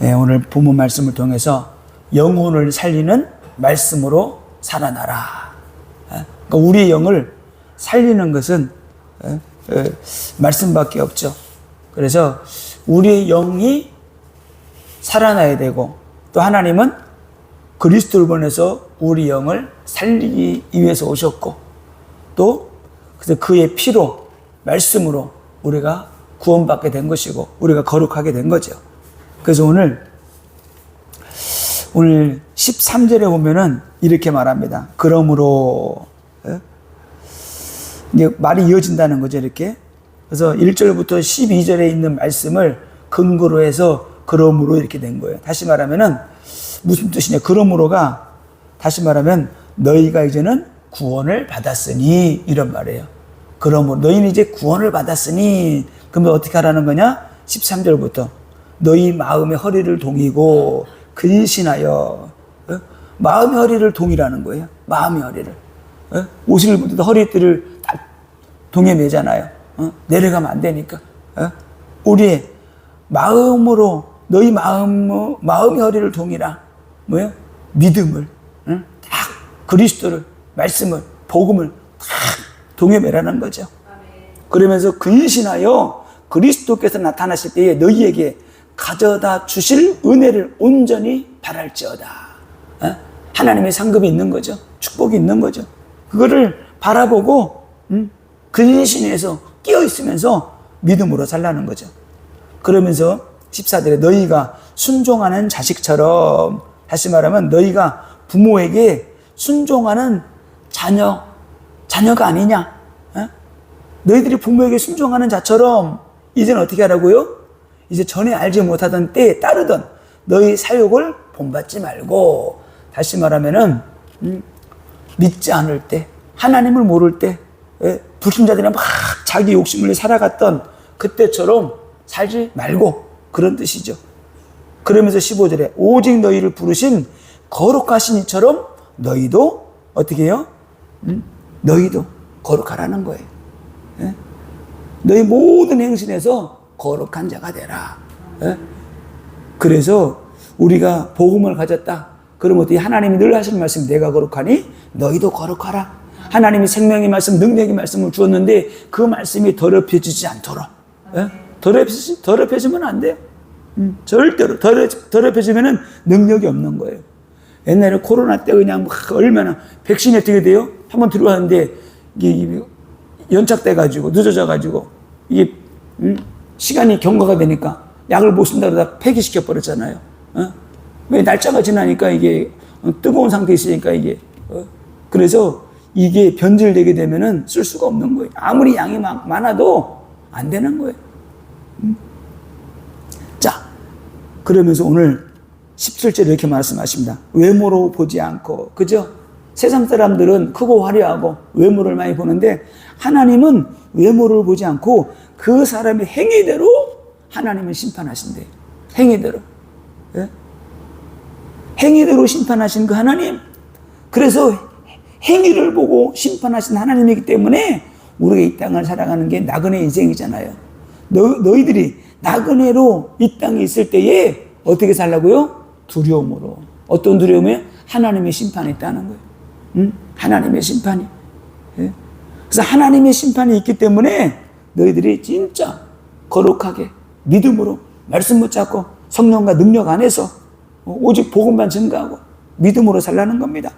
네, 오늘 본문 말씀을 통해서 영혼을 살리는 말씀으로 살아나라. 그러니까 우리의 영을 살리는 것은 말씀밖에 없죠. 그래서 우리의 영이 살아나야 되고, 또 하나님은 그리스도를 보내서 우리 영을 살리기 위해서 오셨고, 또 그래서 그의 피로, 말씀으로 우리가 구원받게 된 것이고 우리가 거룩하게 된 거죠. 그래서 오늘 13절에 보면은 이렇게 말합니다. 그러므로, 이게 말이 이어진다는 거죠, 이렇게. 그래서 1절부터 12절에 있는 말씀을 근거로 해서 그러므로 이렇게 된 거예요. 다시 말하면은 무슨 뜻이냐? 그러므로가 다시 말하면 너희가 이제는 구원을 받았으니, 이런 말이에요. 그러므로 너희는 이제 구원을 받았으니, 그러면 어떻게 하라는 거냐? 13절부터 너희 마음의 허리를 동이고 근신하여, 마음의 허리를 동이라는 거예요. 마음의 허리를. 옷을 입을 때도 허리띠를 딱 동에 매잖아요. 내려가면 안 되니까. 우리의 마음으로, 너희 마음의 허리를 동이라. 뭐예요? 믿음을, 딱 그리스도를, 말씀을, 복음을 딱 동에 매라는 거죠. 그러면서 근신하여 그리스도께서 나타나실 때에 너희에게 가져다 주실 은혜를 온전히 바랄지어다. 하나님의 상급이 있는 거죠. 축복이 있는 거죠. 그거를 바라보고 근신해서 끼어 있으면서 믿음으로 살라는 거죠. 그러면서 14절에 너희가 순종하는 자식처럼, 다시 말하면 너희가 부모에게 순종하는 자녀가 아니냐? 너희들이 부모에게 순종하는 자처럼 이제는 어떻게 하라고요? 이제 전에 알지 못하던 때에 따르던 너희 사욕을 본받지 말고, 다시 말하면은 믿지 않을 때, 하나님을 모를 때, 불신자들이랑 막 자기 욕심을 살아갔던 그때처럼 살지 말고, 그런 뜻이죠. 그러면서 15절에 오직 너희를 부르신 거룩하신 이처럼 너희도 어떻게 해요? 너희도 거룩하라는 거예요. 너희 모든 행실에서 거룩한 자가 되라. 그래서 우리가 복음을 가졌다. 그러면 어떻게? 하나님이 늘 하시는 말씀, 내가 거룩하니 너희도 거룩하라. 하나님이 생명의 말씀, 능력의 말씀을 주었는데 그 말씀이 더럽혀지지 않도록. 더럽혀지면 안 돼요. 절대로. 더럽혀지면은 능력이 없는 거예요. 옛날에 코로나 때 그냥 얼마나 백신이 어떻게 돼요? 한번 들어왔는데 이게 연착돼가지고 늦어져가지고 이게 시간이 경과가 되니까 약을 못 쓴다 그러다 폐기시켜 버렸잖아요. 왜? 날짜가 지나니까 이게 뜨거운 상태에 있으니까 이게 그래서 이게 변질되게 되면은 쓸 수가 없는 거예요. 아무리 양이 많아도 안 되는 거예요. 자, 그러면서 오늘 17절에 이렇게 말씀하십니다. 외모로 보지 않고, 그죠? 세상 사람들은 크고 화려하고 외모를 많이 보는데 하나님은 외모를 보지 않고 그 사람의 행위대로 하나님은 심판하신대요. 행위대로. 행위대로 심판하신 그 하나님. 그래서 행위를 보고 심판하신 하나님이기 때문에 우리가 이 땅을 살아가는 게 나그네 인생이잖아요. 너희들이 나그네로 이 땅에 있을 때에 어떻게 살라고요? 두려움으로. 어떤 두려움이에요? 하나님의 심판이 있다는 거예요. 하나님의 심판이. 그래서 하나님의 심판이 있기 때문에 너희들이 진짜 거룩하게 믿음으로 말씀 붙잡고 성령과 능력 안에서 오직 복음만 증거하고 믿음으로 살라는 겁니다.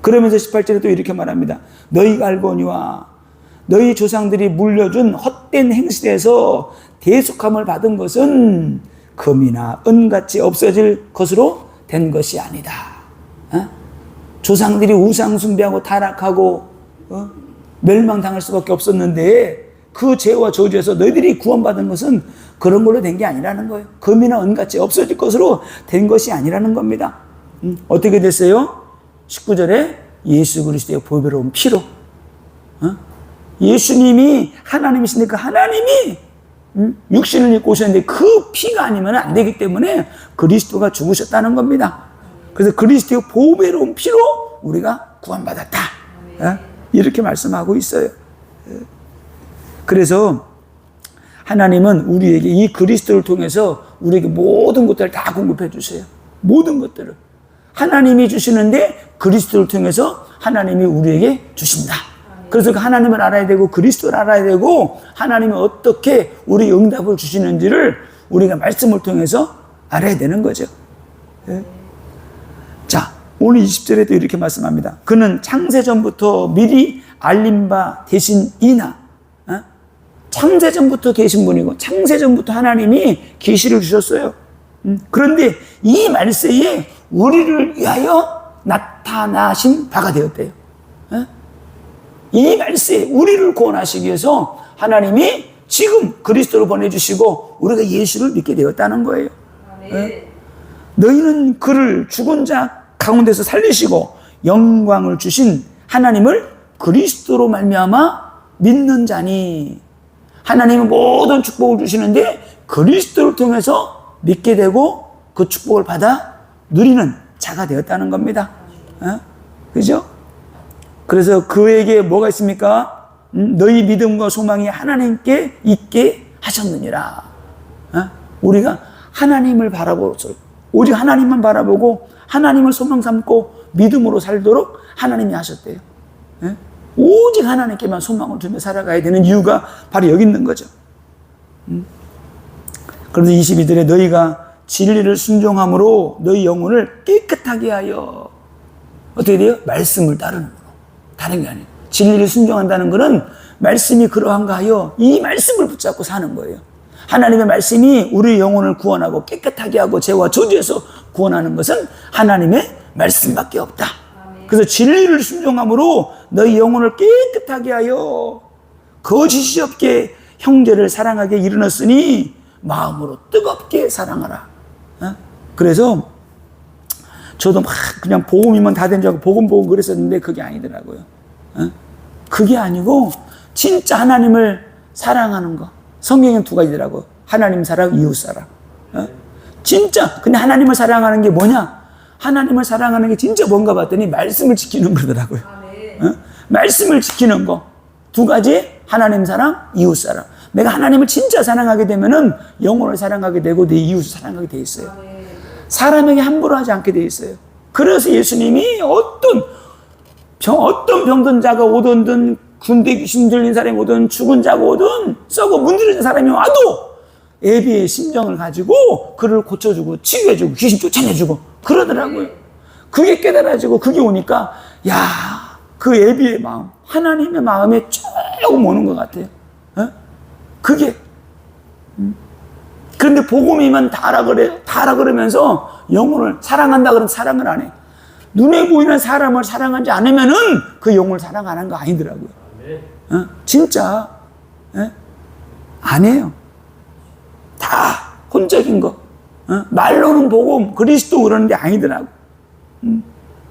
그러면서 18절에 또 이렇게 말합니다. 너희가 알거니와 너희 조상들이 물려준 헛된 행실에서 대속함을 받은 것은 금이나 은같이 없어질 것으로 된 것이 아니다. 조상들이 우상 숭배하고 타락하고 멸망당할 수밖에 없었는데 그 죄와 저주에서 너희들이 구원받은 것은 그런 걸로 된 게 아니라는 거예요. 금이나 은같이 없어질 것으로 된 것이 아니라는 겁니다. 어떻게 됐어요? 19절에 예수 그리스도의 보배로운 피로. 예수님이 하나님이시니까 하나님이 육신을 입고 오셨는데 그 피가 아니면 안 되기 때문에 그리스도가 죽으셨다는 겁니다. 그래서 그리스도의 보배로운 피로 우리가 구원받았다. 이렇게 말씀하고 있어요. 그래서 하나님은 우리에게 이 그리스도를 통해서 우리에게 모든 것들을 다 공급해 주세요. 모든 것들을. 하나님이 주시는데 그리스도를 통해서 하나님이 우리에게 주신다. 그래서 그 하나님을 알아야 되고 그리스도를 알아야 되고 하나님이 어떻게 우리 응답을 주시는지를 우리가 말씀을 통해서 알아야 되는 거죠. 네. 자, 오늘 20절에도 이렇게 말씀합니다. 그는 창세전부터 미리 알린 바 되신이나, 창세전부터 계신 분이고 창세전부터 하나님이 계시를 주셨어요. 그런데 이 말세에 우리를 위하여 나타나신 바가 되었대요. 이 말세에 우리를 구원하시기 위해서 하나님이 지금 그리스도를 보내주시고 우리가 예수를 믿게 되었다는 거예요. 너희는 그를 죽은 자 가운데서 살리시고 영광을 주신 하나님을 그리스도로 말미암아 믿는 자니. 하나님은 모든 축복을 주시는데 그리스도를 통해서 믿게 되고 그 축복을 받아 누리는 자가 되었다는 겁니다. 그죠? 그래서 그에게 뭐가 있습니까? 너희 믿음과 소망이 하나님께 있게 하셨느니라. 우리가 하나님을 바라보고 오직 하나님만 바라보고 하나님을 소망 삼고 믿음으로 살도록 하나님이 하셨대요. 오직 하나님께만 소망을 두며 살아가야 되는 이유가 바로 여기 있는 거죠. 그런데 22절에 너희가 진리를 순종함으로 너희 영혼을 깨끗하게 하여 어떻게 돼요? 말씀을 따르는 거로. 다른 게 아니에요. 진리를 순종한다는 것은 말씀이 그러한가 하여 이 말씀을 붙잡고 사는 거예요. 하나님의 말씀이 우리의 영혼을 구원하고 깨끗하게 하고 죄와 저주에서 구원하는 것은 하나님의 말씀밖에 없다. 그래서 진리를 순종함으로 너희 영혼을 깨끗하게 하여 거짓이 없게 형제를 사랑하게 이르렀으니 마음으로 뜨겁게 사랑하라. 그래서 저도 막 그냥 복음이면 다 된 줄 알고 복음 보고 그랬었는데 그게 아니더라고요. 그게 아니고 진짜 하나님을 사랑하는 거. 성경에는 두 가지더라고요. 하나님 사랑, 이웃 사랑. 진짜 근데 하나님을 사랑하는 게 뭐냐? 하나님을 사랑하는 게 진짜 뭔가 봤더니 말씀을 지키는 거더라고요. 말씀을 지키는 거. 두 가지, 하나님 사랑, 이웃 사랑. 내가 하나님을 진짜 사랑하게 되면은 영혼을 사랑하게 되고 내 이웃을 사랑하게 돼 있어요. 사람에게 함부로 하지 않게 돼 있어요. 그래서 예수님이 어떤 병든 자가 오든 군대 귀신 들린 사람이 오든 죽은 자가 오든 썩어 문드러진 사람이 와도 애비의 심정을 가지고 그를 고쳐주고 치유해주고 귀신 쫓아내주고 그러더라고요. 그게 깨달아지고 그게 오니까 그 애비의 마음, 하나님의 마음에 조금 오는 것 같아요. 그게 그런데 복음이면 다라 그러면서 영혼을 사랑한다 그러면 사랑을 안 해. 눈에 보이는 사람을 사랑하지 않으면은 그 영혼을 사랑하는 거 아니더라고요. 진짜 안 해요. 다 혼적인 거. 말로는 복음, 그리스도 그러는데 아니더라고.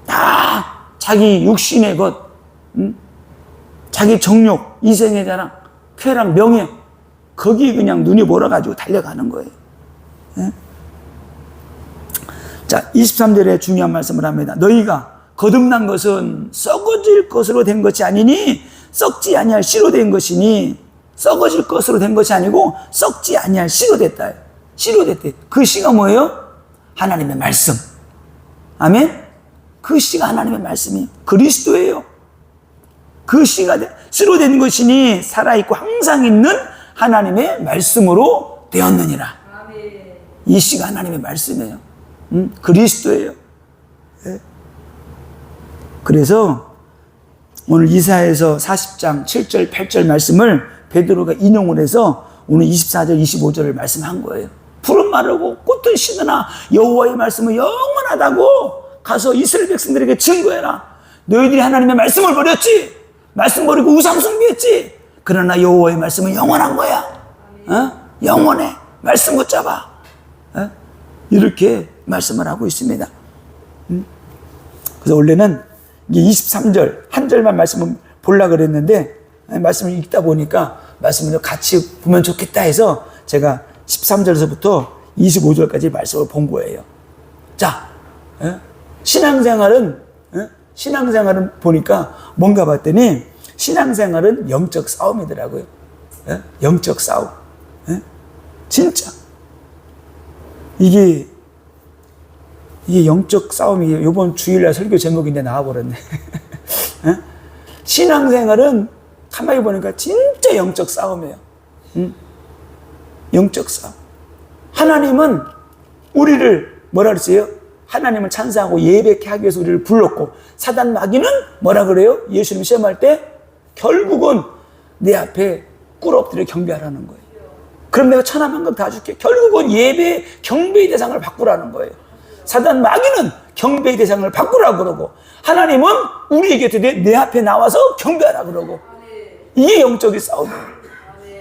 다 자기 육신의 것, 자기 정욕, 이생의 자랑, 쾌락, 명예, 거기 그냥 눈이 멀어가지고 달려가는 거예요. 자, 23절에 중요한 말씀을 합니다. 너희가 거듭난 것은 썩어질 것으로 된 것이 아니니 썩지 아니할 씨로 된 것이니 썩어질 것으로 된 것이 아니고 썩지 아니할 씨로 됐다. 씨로 됐대. 그 씨가 뭐예요? 하나님의 말씀. 아멘? 그 씨가 하나님의 말씀이에요. 그리스도예요. 그 씨가 씨로 된 것이니 살아있고 항상 있는 하나님의 말씀으로 되었느니라. 이 씨가 하나님의 말씀이에요. 그리스도예요. 네. 그래서 오늘 이사야서 40장 7절 8절 말씀을 베드로가 인용을 해서 오늘 24절 25절을 말씀한 거예요. 푸른 마르고 꽃은 시드나 여호와의 말씀은 영원하다고 가서 이스라엘 백성들에게 증거해라. 너희들이 하나님의 말씀을 버렸지. 말씀 버리고 우상 숭배했지. 그러나 여호와의 말씀은 영원한 거야. 영원해. 말씀 붙잡아. 이렇게 말씀을 하고 있습니다. 그래서 원래는 이게 23절 한 절만 말씀을 보려고 그랬는데 말씀을 읽다 보니까 말씀을 같이 보면 좋겠다 해서 제가 13절에서부터 25절까지 말씀을 본 거예요. 자, 신앙생활은 보니까 뭔가 봤더니 신앙생활은 영적 싸움이더라고요. 영적 싸움. 예? 진짜. 이게 영적 싸움이에요. 이번 주일날 설교 제목인데 나와버렸네. 예? 신앙생활은 가만히 보니까 진짜 영적 싸움이에요. 영적 싸움. 하나님은 우리를 뭐라 그랬어요? 하나님을 찬송하고 예배케 하기 위해서 우리를 불렀고, 사단 마귀는 뭐라 그래요? 예수님 시험할 때 결국은 내 앞에 꿇어 엎드려 경배하라는 거예요. 그럼 내가 천하만국 다 줄게. 결국은 예배, 경배의 대상을 바꾸라는 거예요. 사단 마귀는 경배의 대상을 바꾸라고 그러고, 하나님은 우리에게 내 앞에 나와서 경배하라 그러고. 이게 영적인 싸움이에요.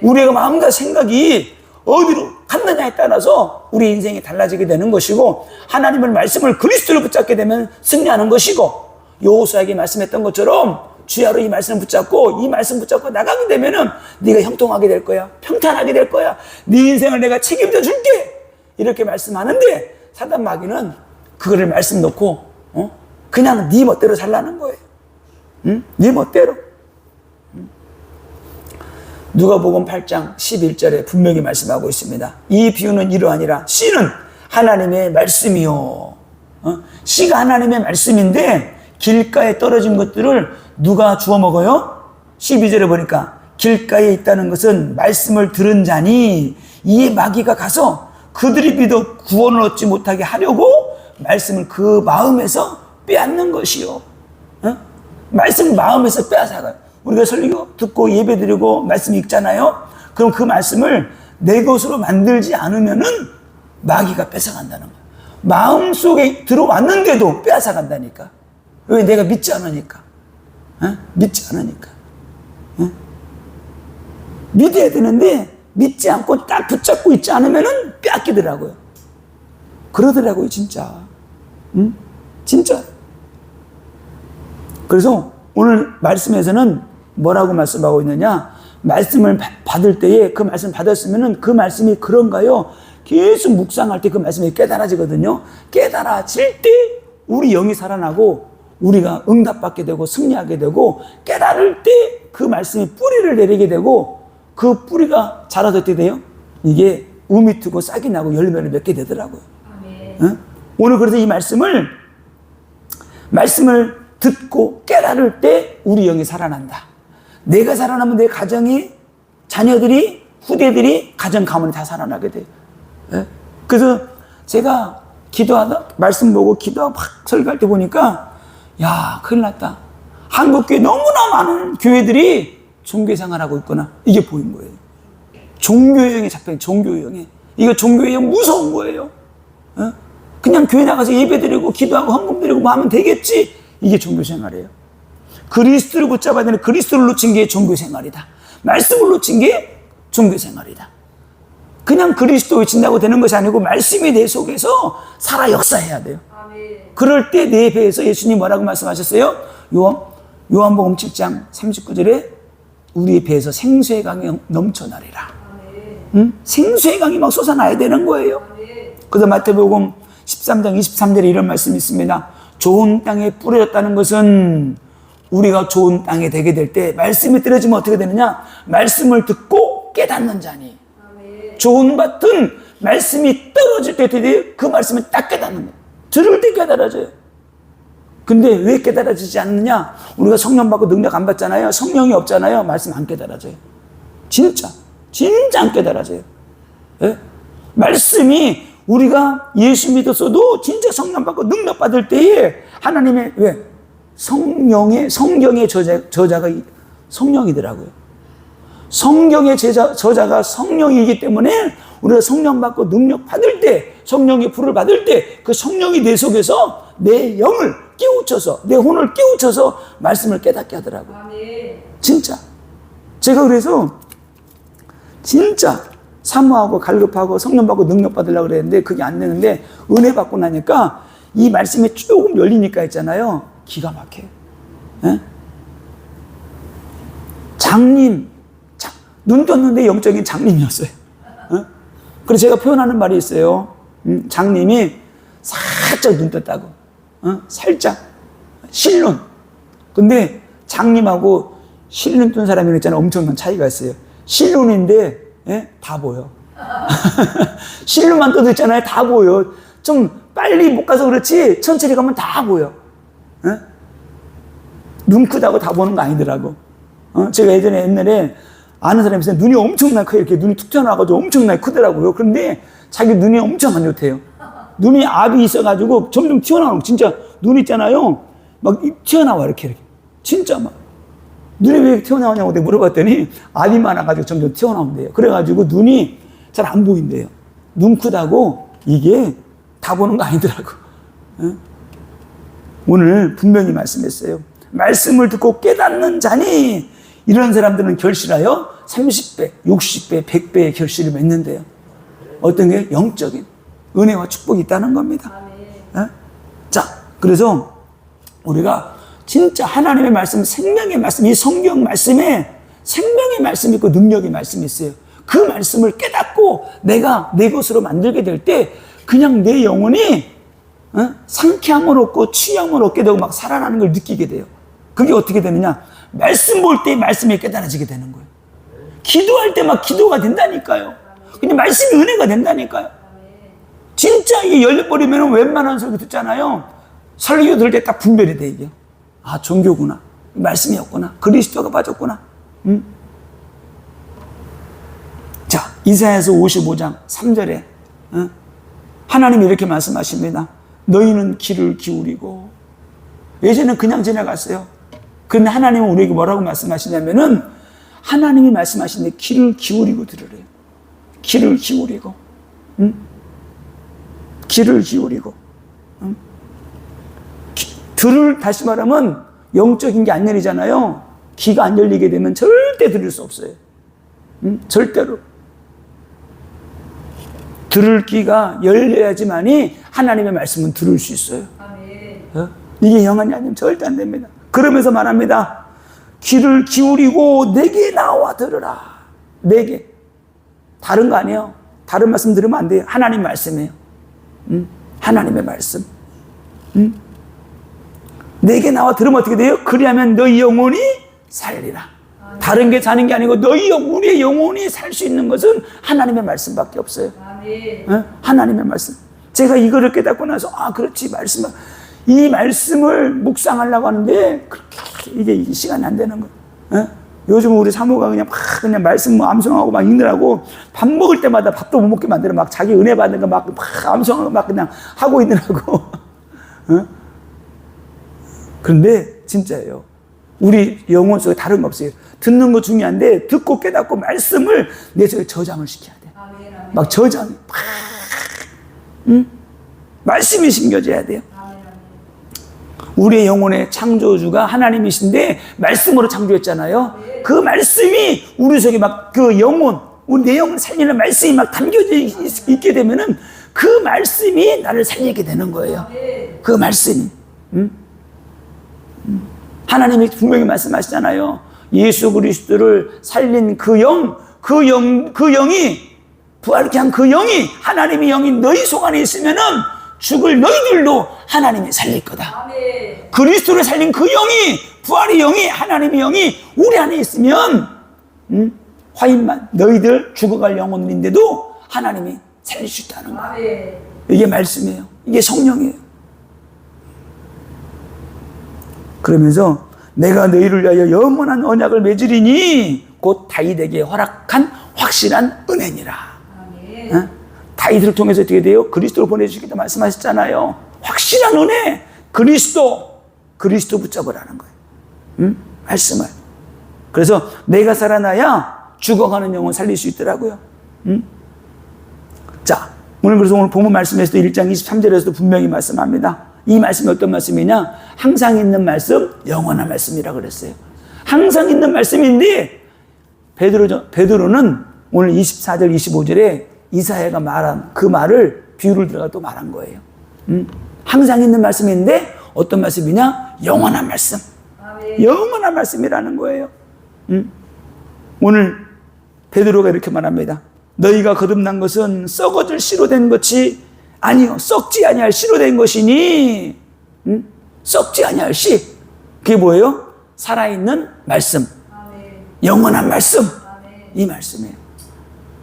우리가 마음과 생각이 어디로 갔느냐에 따라서 우리 인생이 달라지게 되는 것이고, 하나님의 말씀을 그리스도를 붙잡게 되면 승리하는 것이고, 여호수아에게 말씀했던 것처럼 주야로 이 말씀을 붙잡고 이 말씀 붙잡고 나가게 되면은 네가 형통하게 될 거야. 평탄하게 될 거야. 네 인생을 내가 책임져 줄게. 이렇게 말씀하는데, 사단 마귀는 그거를 말씀 놓고 그냥 네 멋대로 살라는 거예요. 응? 네 멋대로. 누가복음 8장 11절에 분명히 말씀하고 있습니다. 이 비유는 이러하니라. 씨는 하나님의 말씀이요. 씨가 하나님의 말씀인데 길가에 떨어진 것들을 누가 주워 먹어요? 12절에 보니까 길가에 있다는 것은 말씀을 들은 자니 이 마귀가 가서 그들이 믿어 구원을 얻지 못하게 하려고 말씀을 그 마음에서 빼앗는 것이요. 말씀 마음에서 빼앗아가요. 우리가 설교 듣고 예배드리고 말씀 읽잖아요. 그럼 그 말씀을 내 것으로 만들지 않으면은 마귀가 뺏어간다는 거예요. 마음속에 들어왔는데도 빼앗아간다니까. 왜? 내가 믿지 않으니까. 믿지 않으니까. 믿어야 되는데 믿지 않고 딱 붙잡고 있지 않으면은 빼앗기더라고요. 그러더라고요, 진짜. 진짜. 그래서 오늘 말씀에서는 뭐라고 말씀하고 있느냐? 말씀을 받을 때에 그 말씀 받았으면은 그 말씀이 그런가요? 계속 묵상할 때 그 말씀이 깨달아지거든요. 깨달아질 때 우리 영이 살아나고 우리가 응답받게 되고 승리하게 되고, 깨달을 때 그 말씀이 뿌리를 내리게 되고, 그 뿌리가 자라서 어떻게 돼요? 이게 우미 트고 싹이 나고 열매를 맺게 되더라고요. 응? 오늘 그래서 이 말씀을 듣고 깨달을 때 우리 영이 살아난다. 내가 살아나면 내 가정이, 자녀들이, 후대들이, 가정 가문이 다 살아나게 돼요. 예? 그래서 제가 기도하다, 말씀 보고 기도하고 막 설교할 때 보니까, 야, 큰일 났다. 한국교회 너무나 많은 교회들이 종교생활하고 있구나. 이게 보인 거예요. 종교형에 잡혀있는 종교형에. 이거 종교형 무서운 거예요. 예? 그냥 교회 나가서 예배드리고 기도하고 헌금드리고 뭐 하면 되겠지. 이게 종교생활이에요. 그리스도를 붙잡아야 되는, 그리스도를 놓친 게 종교생활이다. 말씀을 놓친 게 종교생활이다. 그냥 그리스도 외친다고 되는 것이 아니고 말씀이 내 속에서 살아 역사해야 돼요. 아멘. 그럴 때 내 배에서 예수님 뭐라고 말씀하셨어요? 요한복음 7장 39절에 우리 배에서 생수의 강이 넘쳐나리라. 응? 생수의 강이 막 솟아나야 되는 거예요. 아멘. 그래서 마태복음 13장 23절에 이런 말씀이 있습니다. 좋은 땅에 뿌려졌다는 것은 우리가 좋은 땅에 되게 될 때 말씀이 떨어지면 어떻게 되느냐? 말씀을 듣고 깨닫는 자니. 아멘. 좋은 밭은 말씀이 떨어질 때 그 말씀을 딱 깨닫는 거예요. 들을 때 깨달아져요. 근데 왜 깨달아지지 않느냐? 우리가 성령 받고 능력 안 받잖아요. 성령이 없잖아요. 말씀 안 깨달아져요. 진짜 안 깨달아져요. 네? 말씀이 우리가 예수 믿었어도 진짜 성령 받고 능력 받을 때에 하나님의 성경의 저자가 성령이더라고요. 성경의 저자가 성령이기 때문에 우리가 성령 받고 능력 받을 때, 성령의 불을 받을 때 그 성령이 내 속에서 내 영을 깨우쳐서, 내 혼을 깨우쳐서 말씀을 깨닫게 하더라고요. 진짜. 제가 그래서 진짜 사모하고 갈급하고 성령 받고 능력 받으려고 그랬는데 그게 안 되는데, 은혜 받고 나니까 이 말씀이 조금 열리니까 했잖아요. 기가 막혀요. 예? 눈 떴는데 영적인 장님이었어요. 예? 그래서 제가 표현하는 말이 있어요. 장님이 살짝 눈 떴다고. 살짝. 실눈. 근데 장님하고 실눈 뜬 사람이 있잖아요. 엄청난 차이가 있어요. 실눈인데 예? 다 보여. 실로만 떠도 있잖아요. 다 보여. 좀 빨리 못 가서 그렇지 천천히 가면 다 보여. 예? 눈 크다고 다 보는 거 아니더라고. 제가 옛날에 아는 사람이 있어요. 눈이 엄청나게 커요. 이렇게 눈이 툭 튀어나와가지고 엄청나게 크더라고요. 그런데 자기 눈이 엄청 안 좋대요. 눈이 압이 있어가지고 점점 튀어나오는 거. 진짜 눈 있잖아요. 막 튀어나와 이렇게. 진짜 막. 눈이 왜 튀어나오냐고 내가 물어봤더니 압이 많아가지고 점점 튀어나온대요. 그래가지고 눈이 잘 안 보인대요. 눈 크다고 이게 다 보는 거 아니더라고. 예? 오늘 분명히 말씀했어요. 말씀을 듣고 깨닫는 자니 이런 사람들은 결실하여 30배, 60배, 100배의 결실을 맺는데요. 어떤 게? 영적인 은혜와 축복이 있다는 겁니다. 예? 자, 그래서 우리가 진짜 하나님의 말씀, 생명의 말씀, 이 성경 말씀에 생명의 말씀이 있고 능력의 말씀이 있어요. 그 말씀을 깨닫고 내가 내 것으로 만들게 될 때 그냥 내 영혼이 상쾌함을 얻고 취함을 얻게 되고 막 살아나는 걸 느끼게 돼요. 그게 어떻게 되느냐? 말씀 볼 때 말씀이 깨달아지게 되는 거예요. 기도할 때 막 기도가 된다니까요. 근데 말씀이 은혜가 된다니까요. 진짜 이게 열려버리면 웬만한 소리 듣잖아요. 설교 들을 때 딱 분별이 돼, 이게. 아, 종교구나. 말씀이었구나. 그리스도가 빠졌구나. 자, 이사야서 55장 3절에 하나님이 이렇게 말씀하십니다. 너희는 귀를 기울이고. 예전에는 그냥 지나갔어요. 그런데 하나님은 우리에게 뭐라고 말씀하시냐면은 하나님이 말씀하시는데 귀를 기울이고 들으래요. 귀를 기울이고. 귀를 기울이고. 들을, 다시 말하면 영적인 게 안 열리잖아요. 귀가 안 열리게 되면 절대 들을 수 없어요. 절대로. 들을 귀가 열려야지만이 하나님의 말씀은 들을 수 있어요. 이게 영안이 아니면 절대 안 됩니다. 그러면서 말합니다. 귀를 기울이고 내게 나와 들으라. 내게. 다른 거 아니에요. 다른 말씀 들으면 안 돼요. 하나님 말씀이에요. 하나님의 말씀. 내게 나와 들으면 어떻게 돼요? 그리하면 너희 영혼이 살리라. 다른 게 사는 게 아니고 우리의 영혼이 살 수 있는 것은 하나님의 말씀밖에 없어요. 하나님의 말씀. 제가 이거를 깨닫고 나서 그렇지, 말씀. 이 말씀을 묵상하려고 하는데 이게 시간이 안 되는 거예요. 요즘 우리 사모가 그냥 말씀 암송하고 막 읽느라고 밥 먹을 때마다 밥도 못 먹게 만들어 막 자기 은혜 받는 거 막 암송하고 막 그냥 하고 있느라고. 그런데 진짜예요. 우리 영혼 속에 다른 거 없어요. 듣는 거 중요한데 듣고 깨닫고 말씀을 내 속에 저장을 시켜야 돼. 막 저장이 말씀이 심겨져야 돼요. 우리의 영혼의 창조주가 하나님이신데 말씀으로 창조했잖아요. 그 말씀이 우리 속에 막 그 영혼, 우리 내 영혼 살리는 말씀이 막 담겨져 있게 되면은 그 말씀이 나를 살리게 되는 거예요. 그 말씀이. 하나님이 분명히 말씀하시잖아요. 예수 그리스도를 살린 그 영이 부활케 한 그 영이, 하나님의 영이 너희 속 안에 있으면은 죽을 너희들도 하나님이 살릴 거다. 아멘. 그리스도를 살린 그 영이, 부활의 영이, 하나님의 영이 우리 안에 있으면 화인만 너희들 죽어갈 영혼인데도 하나님이 살릴 수 있다는 거예요. 아멘. 이게 말씀이에요. 이게 성령이에요. 그러면서 내가 너희를 위하여 영원한 언약을 맺으리니 곧 다윗에게 허락한 확실한 은혜니라. 아멘. 다윗을 통해서 어떻게 돼요? 그리스도를 보내주시기도 말씀하셨잖아요. 확실한 은혜, 그리스도 붙잡으라는 거예요. 말씀을. 그래서 내가 살아나야 죽어가는 영혼 살릴 수 있더라고요. 자, 그래서 오늘 본문 말씀에서도 1장 23절에서도 분명히 말씀합니다. 이 말씀이 어떤 말씀이냐? 항상 있는 말씀, 영원한 말씀이라고 그랬어요. 항상 있는 말씀인데 베드로는 오늘 24절, 25절에 이사야가 말한 그 말을 비유를 들어가 또 말한 거예요. 항상 있는 말씀인데 어떤 말씀이냐? 영원한 말씀. 영원한 말씀이라는 거예요. 오늘 베드로가 이렇게 말합니다. 너희가 거듭난 것은 썩어질 씨로 된 것이 아니요, 썩지 아니할 씨로 된 것이니, 썩지 아니할 씨. 그게 뭐예요? 살아있는 말씀. 영원한 말씀. 이 말씀이에요.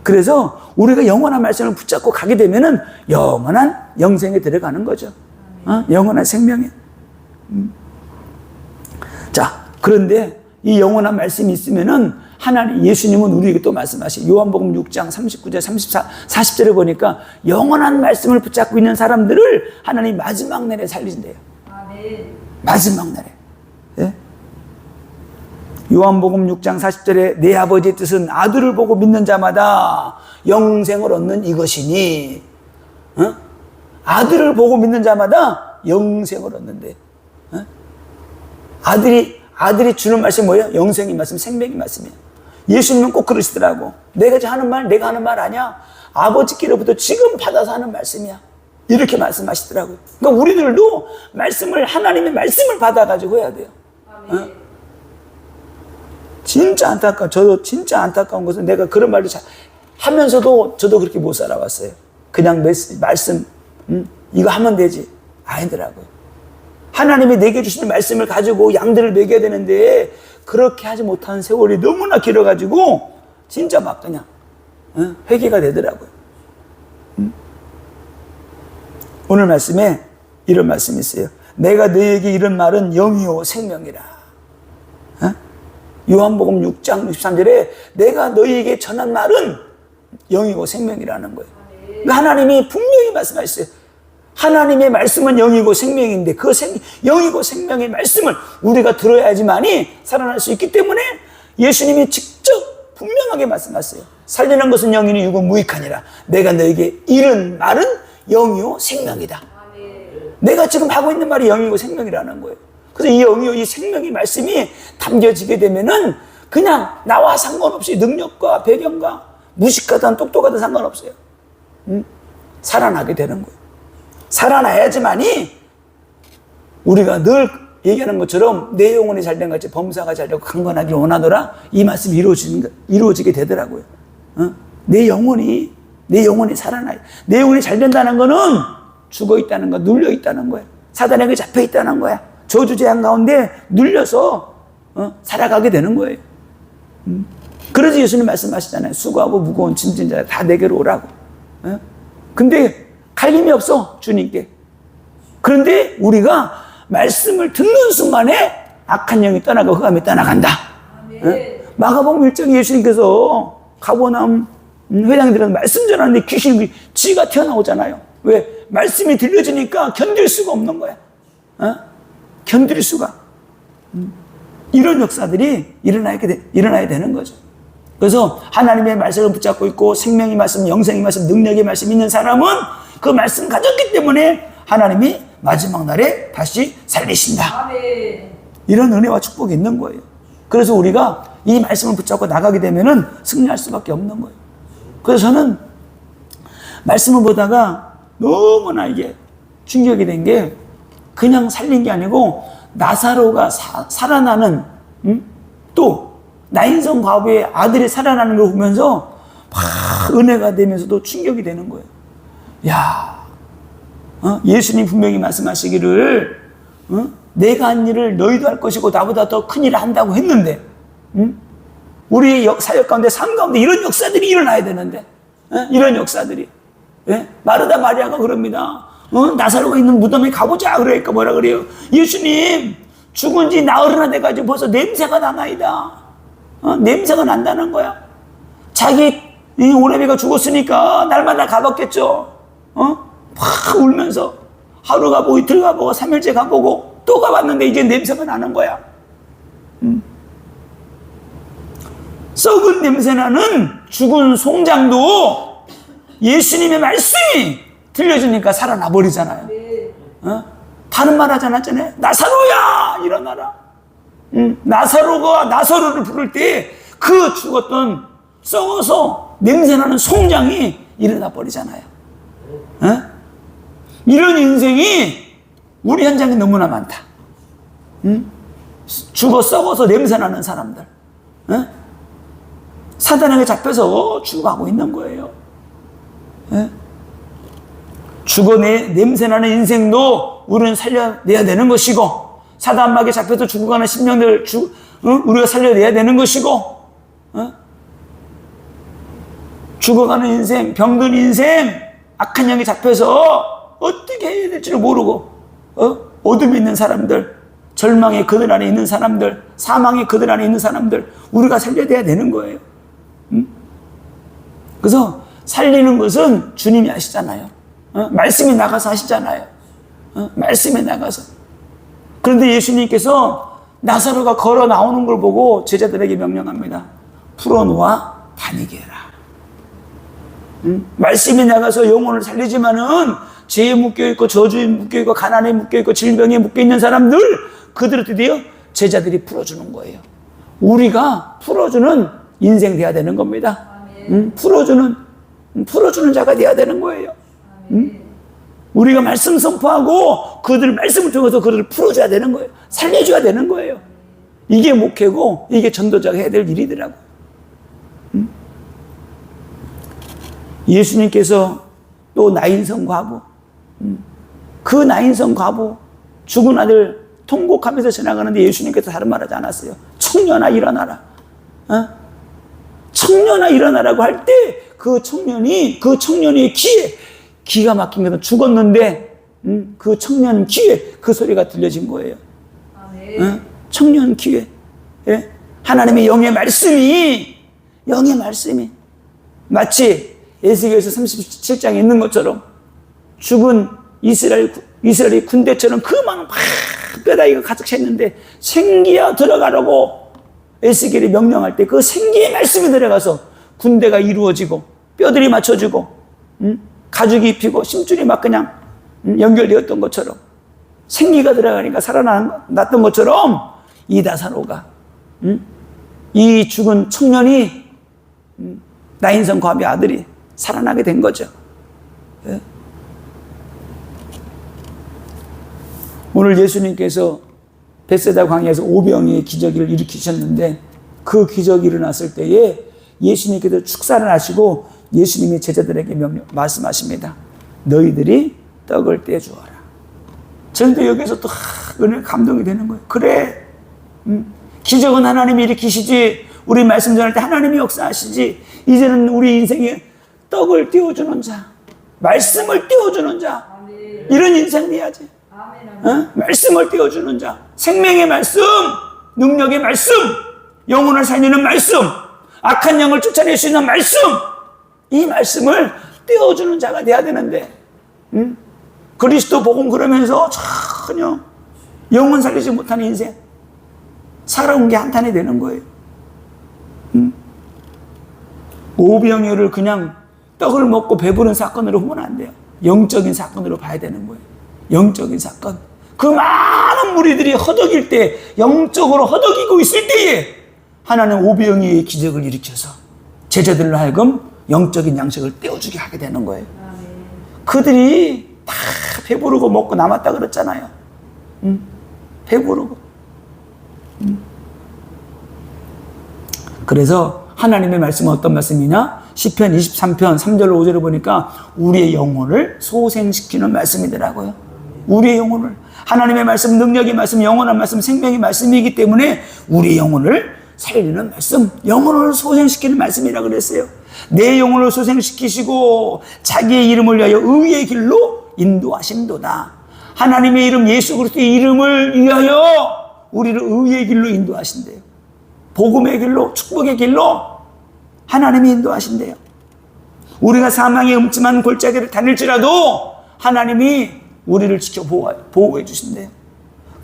그래서 우리가 영원한 말씀을 붙잡고 가게 되면은 영원한 영생에 들어가는 거죠. 영원한 생명에. 자, 그런데 이 영원한 말씀이 있으면은 하나님, 예수님은 우리에게 또 말씀하시, 요한복음 6장 39절, 34, 40절에 보니까 영원한 말씀을 붙잡고 있는 사람들을 하나님 마지막 날에 살리신대요. 마지막 날에. 예? 요한복음 6장 40절에 내 아버지의 뜻은 아들을 보고 믿는 자마다 영생을 얻는 이것이니, 아들을 보고 믿는 자마다 영생을 얻는데, 아들이 주는 말씀이 뭐예요? 영생의 말씀, 생명의 말씀이에요. 예수님은 꼭 그러시더라고. 내가 하는 말 아니야. 아버지께로부터 지금 받아서 하는 말씀이야. 이렇게 말씀하시더라고요. 그러니까 우리들도 하나님의 말씀을 받아가지고 해야 돼요. 진짜 저도 진짜 안타까운 것은 내가 그런 말도 하면서도 저도 그렇게 못 살아왔어요. 그냥 말씀, 이거 하면 되지. 아니더라고요. 하나님이 내게 주시는 말씀을 가지고 양들을 먹여야 되는데 그렇게 하지 못한 세월이 너무나 길어가지고 진짜 막 그냥 회개가 되더라고요. 오늘 말씀에 이런 말씀이 있어요. 내가 너에게 이런 말은 영이요 생명이라. 요한복음 6장 63절에 내가 너희에게 전한 말은 영이고 생명이라는 거예요. 하나님이 분명히 말씀하셨어요. 하나님의 말씀은 영이고 생명인데 그 영이고 생명의 말씀을 우리가 들어야지만이 살아날 수 있기 때문에 예수님이 직접 분명하게 말씀하셨어요. 살리는 것은 영이니 육은 무익하니라. 내가 너에게 이른 말은 영이요 생명이다. 내가 지금 하고 있는 말이 영이고 생명이라는 거예요. 그래서 이 영이요 이 생명의 말씀이 담겨지게 되면은 그냥 나와 상관없이 능력과 배경과 무식하든 똑똑하든 상관없어요. 살아나게 되는 거예요. 살아나야지만이 우리가 늘 얘기하는 것처럼 내 영혼이 잘된 것 같이 범사가 잘되고 강건하길 원하노라 이 말씀이 이루어지게 되더라고요. 내 영혼이 살아나요. 내 영혼이 잘된다는 거는 죽어 있다는 거, 눌려 있다는 거예요. 사단에게 잡혀 있다는 거야. 저주재앙 가운데 눌려서 살아가게 되는 거예요. 그래서 예수님 말씀하시잖아요. 수고하고 무거운 짐진 자들 다 내게로 오라고. 근데 갈림이 없어, 주님께. 그런데 우리가 말씀을 듣는 순간에 악한 영이 떠나고 흑암이 떠나간다. 마가복음 1장에 예수님께서 가버나움 회당들은 말씀 전하는데 귀신이 쥐가 튀어나오잖아요. 왜? 말씀이 들려지니까 견딜 수가 없는 거야. 견딜 수가. 이런 역사들이 일어나야 되는 거죠. 그래서 하나님의 말씀을 붙잡고 있고 생명의 말씀, 영생의 말씀, 능력의 말씀 있는 사람은 그 말씀 가졌기 때문에 하나님이 마지막 날에 다시 살리신다. 아멘. 이런 은혜와 축복이 있는 거예요. 그래서 우리가 이 말씀을 붙잡고 나가게 되면은 승리할 수밖에 없는 거예요. 그래서 저는 말씀을 보다가 너무나 이게 충격이 된 게 그냥 살린 게 아니고 나사로가 살아나는 또 나인성 과부의 아들이 살아나는 걸 보면서 막 은혜가 되면서도 충격이 되는 거예요. 야, 예수님 분명히 말씀하시기를 내가 한 일을 너희도 할 것이고 나보다 더 큰 일을 한다고 했는데 우리의 사역 가운데 삶 가운데 이런 역사들이 일어나야 되는데 이런 역사들이 마르다 마리아가 그럽니다. 나사로가 있는 무덤에 가보자 그러니까 뭐라 그래요? 예수님 죽은 지 나흘이나 돼가지고 벌써 냄새가 나나이다. 냄새가 난다는 거야. 자기 오라비가 죽었으니까 날마다 가봤겠죠. 막 울면서 하루 가보고 이틀 가보고 3일째 가보고 또 가봤는데 이제 냄새가 나는 거야. 썩은 냄새나는 죽은 송장도 예수님의 말씀이 들려주니까 살아나 버리잖아요. 다른 말 하지 않았잖아요. 나사로야 일어나라. 나사로가 나사로를 부를 때 그 죽었던 썩어서 냄새나는 송장이 일어나 버리잖아요. 이런 인생이 우리 현장에 너무나 많다. 죽어 썩어서 냄새나는 사람들. 사단에게 잡혀서 죽어가고 있는 거예요. 냄새나는 인생도 우리는 살려내야 되는 것이고 사단막에 잡혀서 죽어가는 심령들 우리가 살려내야 되는 것이고 죽어가는 인생, 병든 인생, 악한 영에 잡혀서 어떻게 해야 될지를 모르고 어둠에 있는 사람들, 절망의 그들 안에 있는 사람들, 사망의 그들 안에 있는 사람들 우리가 살려야 되는 거예요. 그래서 살리는 것은 주님이 하시잖아요. 말씀이 나가서 하시잖아요. 말씀에 나가서. 그런데 예수님께서 나사로가 걸어 나오는 걸 보고 제자들에게 명령합니다. 풀어놓아 다니게 해라. 말씀이 나가서 영혼을 살리지만은 죄에 묶여있고 저주에 묶여있고 가난에 묶여있고 질병에 묶여있는 사람들 그들을 드디어 제자들이 풀어주는 거예요. 우리가 풀어주는 인생 돼야 되는 겁니다. 풀어주는 자가 돼야 되는 거예요. 우리가 말씀 선포하고 그들 말씀을 통해서 그들을 풀어줘야 되는 거예요. 살려줘야 되는 거예요. 이게 목회고 이게 전도자가 해야 될 일이더라고요. 예수님께서 또 나인성 과부, 그 나인성 과부 죽은 아들 통곡하면서 지나가는데 예수님께서 다른 말 하지 않았어요. 청년아 일어나라. 청년아 일어나라고 할 때 그 청년의 귀에 기가 막힌 것은 죽었는데 그 청년 귀에 그 소리가 들려진 거예요. 청년 귀에 하나님의 영의 말씀이 마치 에스겔서 37장에 있는 것처럼 죽은 이스라엘 군대처럼 그 많은 뼈다귀가 가득 찼는데 생기야 들어가라고 에스겔이 명령할 때 그 생기의 말씀이 들어가서 군대가 이루어지고 뼈들이 맞춰지고 가죽이 입히고 심줄이 막 그냥 연결되었던 것처럼 생기가 들어가니까 살아났던 것처럼 이 나사로가 이 죽은 청년이 나인성 과부의 아들이 살아나게 된 거죠. 오늘 예수님께서 벳세다 광야에서 오병이의 기적을 일으키셨는데 그 기적이 일어났을 때에 예수님께서 축사를 하시고 예수님이 제자들에게 말씀하십니다. 너희들이 떡을 떼주어라. 저는 여기서 또 은혜 감동이 되는 거예요. 그래, 기적은 하나님이 일으키시지 우리 말씀 전할 때 하나님이 역사하시지 이제는 우리 인생에 떡을 떼어주는 자, 말씀을 떼어주는 자, 이런 인생 돼야지. 말씀을 떼어주는 자, 생명의 말씀, 능력의 말씀, 영혼을 살리는 말씀, 악한 영을 쫓아낼 수 있는 말씀, 이 말씀을 떼어주는 자가 돼야 되는데 그리스도 복음 그러면서 전혀 영혼 살리지 못하는 인생 살아온 게 한탄이 되는 거예요. 오병이어를 그냥 떡을 먹고 배부른 사건으로 보면 안 돼요. 영적인 사건으로 봐야 되는 거예요. 영적인 사건. 그 많은 무리들이 허덕일 때, 영적으로 허덕이고 있을 때에 하나는 오병이어의 기적을 일으켜서 제자들로 하여금 영적인 양식을 떼어주게 하게 되는 거예요. 그들이 다 배부르고 먹고 남았다 그랬잖아요. 배부르고. 그래서 하나님의 말씀은 어떤 말씀이냐? 시편 23편 3절로 5절을 보니까 우리의 영혼을 소생시키는 말씀이더라고요. 우리의 영혼을. 하나님의 말씀, 능력의 말씀, 영원한 말씀, 생명의 말씀이기 때문에 우리의 영혼을 살리는 말씀, 영혼을 소생시키는 말씀이라고 그랬어요. 내 영혼을 소생시키시고 자기의 이름을 위하여 의의 길로 인도하신도다. 하나님의 이름 예수 그리스도의 이름을 위하여 우리를 의의 길로 인도하신대요. 복음의 길로, 축복의 길로 하나님이 인도하신대요. 우리가 사망의 음침한 골짜기를 다닐지라도 하나님이 우리를 지켜 보호해 주신대요.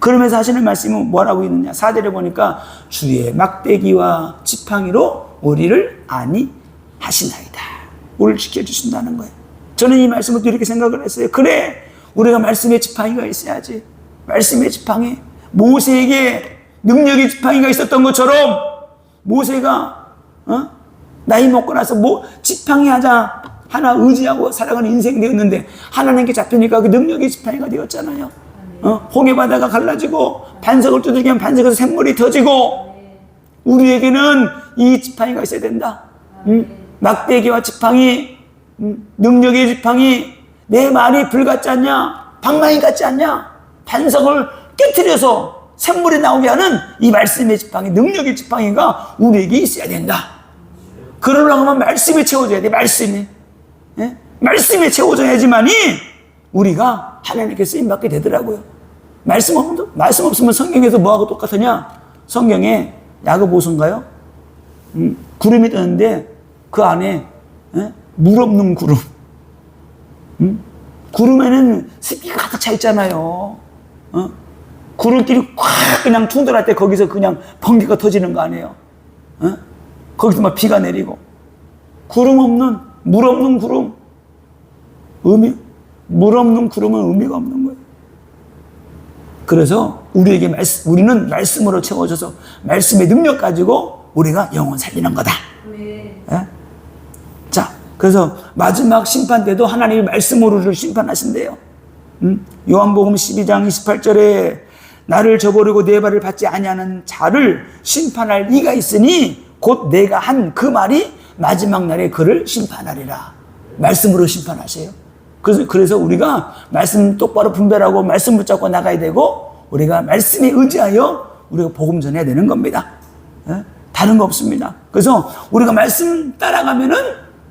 그러면서 하시는 말씀은 뭐라고 있느냐? 4절에 보니까 주의 막대기와 지팡이로 우리를 안위하시나이다. 우리를 지켜주신다는 거예요. 저는 이 말씀을 또 이렇게 생각을 했어요. 그래, 우리가 말씀의 지팡이가 있어야지. 말씀의 지팡이. 모세에게 능력의 지팡이가 있었던 것처럼 모세가 나이 먹고 나서 지팡이 하자 하나 의지하고 살아가는 인생이 되었는데 하나님께 잡히니까 그 능력의 지팡이가 되었잖아요. 홍해 바다가 갈라지고 반석을 두들기면 반석에서 샘물이 터지고 우리에게는 이 지팡이가 있어야 된다. 막대기와 지팡이, 능력의 지팡이, 내 말이 불 같지 않냐? 방망이 같지 않냐? 반석을 깨트려서 샘물이 나오게 하는 이 말씀의 지팡이, 능력의 지팡이가 우리에게 있어야 된다. 그러려고 하면 말씀이 채워져야 돼. 말씀이. 예? 말씀이 채워져야지만이 우리가 하나님께 쓰임받게 되더라고요. 말씀 없으면 성경에서 뭐하고 똑같으냐? 성경에 야고보서인가요? 구름이 뜨는데 그 안에 물 없는 구름. 구름에는 습기가 가득 차 있잖아요. 구름끼리 꽉 그냥 충돌할 때 거기서 그냥 번개가 터지는 거 아니에요? 거기서 막 비가 내리고. 구름 없는, 물 없는 구름. 물 없는 구름은 의미가 없는 거예요. 그래서 우리는 말씀으로 채워져서 말씀의 능력 가지고 우리가 영혼 살리는 거다. 네. 예? 자, 그래서 마지막 심판 때도 하나님이 말씀으로 우리를 심판하신대요. 요한복음 12장 28절에 나를 저버리고 내 발을 받지 아니하는 자를 심판할 이가 있으니 곧 내가 한 그 말이 마지막 날에 그를 심판하리라. 말씀으로 심판하세요. 그래서 우리가 말씀 똑바로 분별하고 말씀 붙잡고 나가야 되고 우리가 말씀에 의지하여 우리가 복음 전해야 되는 겁니다. 예? 다른 거 없습니다. 그래서 우리가 말씀 따라가면은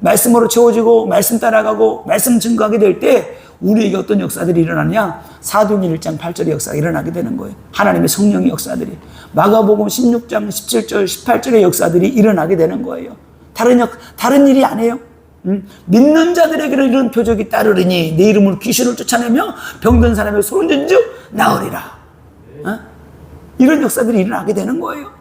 말씀으로 채워지고 말씀 따라가고 말씀 증거하게 될 때 우리에게 어떤 역사들이 일어나냐? 사도행전 1장 8절의 역사가 일어나게 되는 거예요. 하나님의 성령의 역사들이. 마가복음 16장 17절 18절의 역사들이 일어나게 되는 거예요. 다른 일이 아니에요. 믿는 자들에게는 이런 표적이 따르리니 내 이름으로 귀신을 쫓아내며 병든 사람의 소문 전즉 나으리라. 이런 역사들이 일어나게 되는 거예요.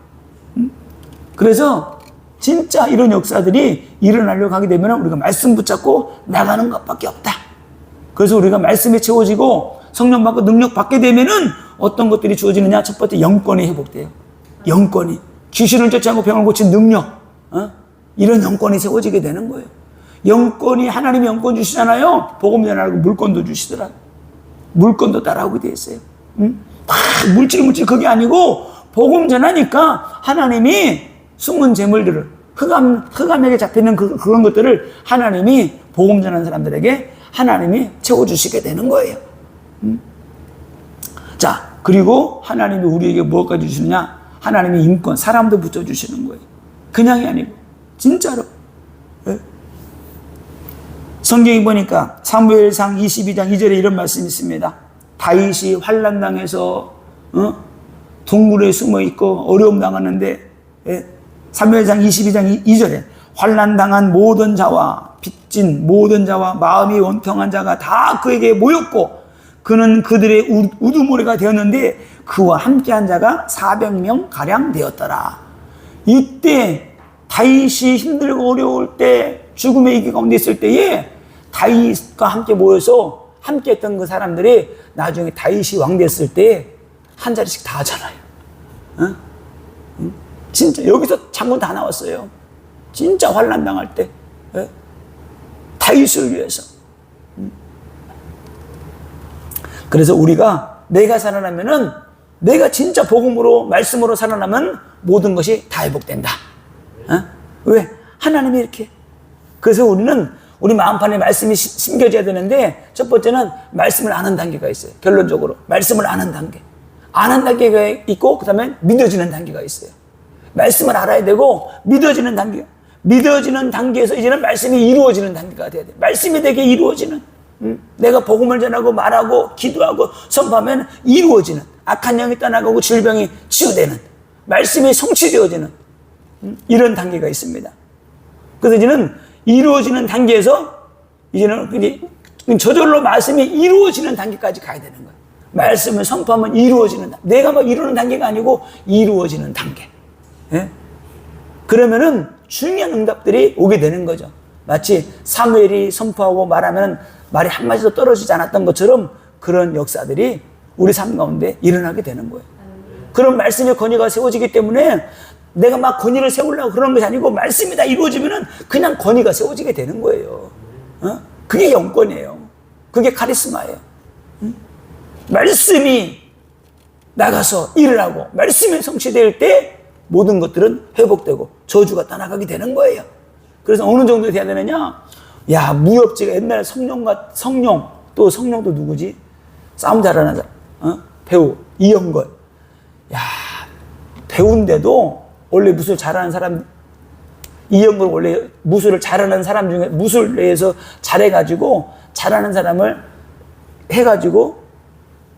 그래서 진짜 이런 역사들이 일어나려고 하게 되면 우리가 말씀 붙잡고 나가는 것밖에 없다. 그래서 우리가 말씀에 채워지고 성령 받고 능력 받게 되면은 어떤 것들이 주어지느냐? 첫 번째 영권이 회복돼요. 영권이. 귀신을 쫓아내고 병을 고친 능력. 이런 영권이 세워지게 되는 거예요. 영권이 하나님이 영권 주시잖아요. 복음 전하고 물권도 주시더라. 물권도 따라오게 돼 있어요. 물질 그게 아니고 복음 전하니까 하나님이 숨은 재물들을 흑암에게 잡히는 그런 것들을 하나님이 복음 전하는 사람들에게 하나님이 채워주시게 되는 거예요. 자, 그리고 하나님이 우리에게 무엇까지 주시느냐? 하나님이 인권, 사람도 붙여주시는 거예요. 그냥이 아니고 진짜로. 네? 성경에 보니까 사무엘상 22장 2절에 이런 말씀이 있습니다. 다윗이 환난당해서 동굴에 숨어있고 어려움 당하는데 사무엘상 22장 2절에 환난당한 모든 자와 빚진 모든 자와 마음이 원평한 자가 다 그에게 모였고 그는 그들의 우두머리가 되었는데 그와 함께한 자가 400명 가량 되었더라. 이때 다윗이 힘들고 어려울 때 죽음의 위기 가운데 있을 때에 다윗과 함께 모여서 함께 했던 그 사람들이 나중에 다윗이 왕 됐을 때 한 자리씩 다 하잖아요. 진짜 여기서 장군 다 나왔어요. 진짜 환난 당할 때 다윗을 위해서. 그래서 우리가 내가 살아나면은 내가 진짜 복음으로 말씀으로 살아나면 모든 것이 다 회복된다. 왜? 하나님이 이렇게. 그래서 우리는 우리 마음판에 말씀이 심겨져야 되는데 첫 번째는 말씀을 아는 단계가 있어요. 결론적으로 말씀을 아는 단계. 아는 단계가 있고 그 다음에 믿어지는 단계가 있어요. 말씀을 알아야 되고 믿어지는 단계. 믿어지는 단계에서 이제는 말씀이 이루어지는 단계가 돼야 돼. 말씀이 되게 이루어지는. 내가 복음을 전하고 말하고 기도하고 선포하면 이루어지는. 악한 영이 떠나가고 질병이 치유되는. 말씀이 성취되어지는 이런 단계가 있습니다. 그래서 이제는 이루어지는 단계에서 이제는 저절로 말씀이 이루어지는 단계까지 가야 되는 거예요. 말씀을 선포하면 이루어지는 단계. 내가 막 이루는 단계가 아니고 이루어지는 단계. 예? 그러면은 중요한 응답들이 오게 되는 거죠. 마치 사무엘이 선포하고 말하면 말이 한마디도 떨어지지 않았던 것처럼 그런 역사들이 우리 삶 가운데 일어나게 되는 거예요. 그런 말씀의 권위가 세워지기 때문에 내가 막 권위를 세우려고 그러는 것이 아니고 말씀이 다 이루어지면은 그냥 권위가 세워지게 되는 거예요. 그게 영권이에요. 그게 카리스마예요. 말씀이 나가서 일을 하고 말씀이 성취될 때 모든 것들은 회복되고 저주가 떠나가게 되는 거예요. 그래서 어느 정도 돼야 되느냐? 야, 무협지가 옛날에 성룡, 또 성룡도 누구지? 싸움 잘하는 사람, 배우 이영걸. 야, 배우인데도 원래 무술 잘하는 사람 이영걸 원래 무술을 잘하는 사람 중에 무술 내에서 잘해가지고 잘하는 사람을 해가지고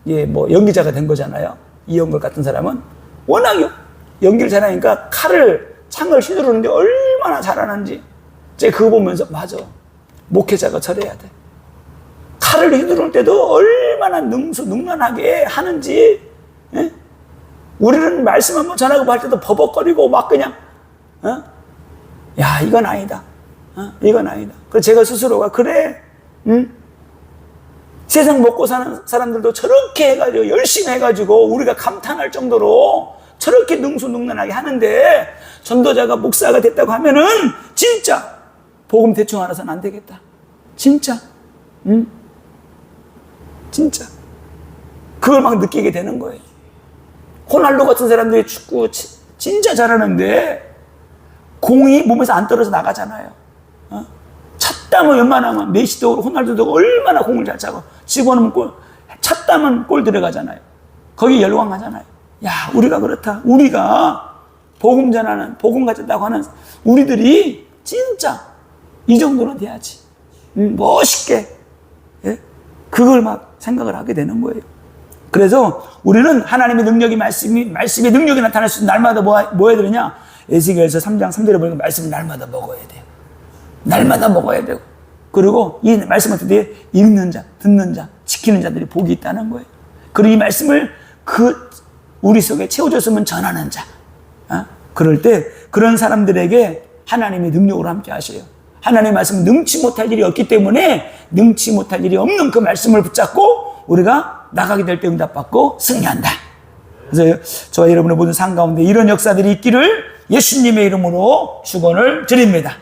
예, 뭐 연기자가 된 거잖아요. 이영걸 같은 사람은 워낙 연기를 잘하니까 창을 휘두르는데 얼마나 잘하는지 제가 그거 보면서 맞아. 목회자가 저래야 돼. 칼을 휘두를 때도 얼마나 능수능란하게 하는지. 예? 우리는 말씀 한번 전하고 할 때도 버벅거리고 막 그냥 야 이건 아니다. 이건 아니다. 그래서 제가 스스로가 그래 세상 먹고 사는 사람들도 저렇게 해가지고 열심히 해가지고 우리가 감탄할 정도로 저렇게 능수능란하게 하는데 전도자가 목사가 됐다고 하면은 진짜 복음 대충 알아서는 안 되겠다. 진짜 진짜 그걸 막 느끼게 되는 거예요. 호날두 같은 사람들이 축구 진짜 잘하는데 공이 몸에서 안 떨어져 나가잖아요. 찼다면 웬만하면 메시도 호날두도 얼마나 공을 잘 차고 집어넣으면 골, 찼다면 골 들어가잖아요. 거기 열광하잖아요. 야 우리가 그렇다. 우리가 복음 전하는 복음 가졌다고 하는 우리들이 진짜 이 정도는 돼야지. 멋있게 예? 그걸 막 생각을 하게 되는 거예요. 그래서 우리는 하나님의 능력이 말씀의 능력이 나타날 수 있는 날마다 뭐 해야 되느냐? 에스겔서 3장 3절에 보니까 말씀을 날마다 먹어야 돼요. 날마다 먹어야 되고. 그리고 이 말씀을 듣되 읽는 자, 듣는 자, 지키는 자들이 복이 있다는 거예요. 그리고 이 말씀을 우리 속에 채워줬으면 전하는 자. 그럴 때 그런 사람들에게 하나님의 능력으로 함께 하셔요. 하나님의 말씀은 능치 못할 일이 없기 때문에 능치 못할 일이 없는 그 말씀을 붙잡고 우리가 나가게 될 때 응답받고 승리한다. 그래서 저와 여러분의 모든 삶 가운데 이런 역사들이 있기를 예수님의 이름으로 축원을 드립니다.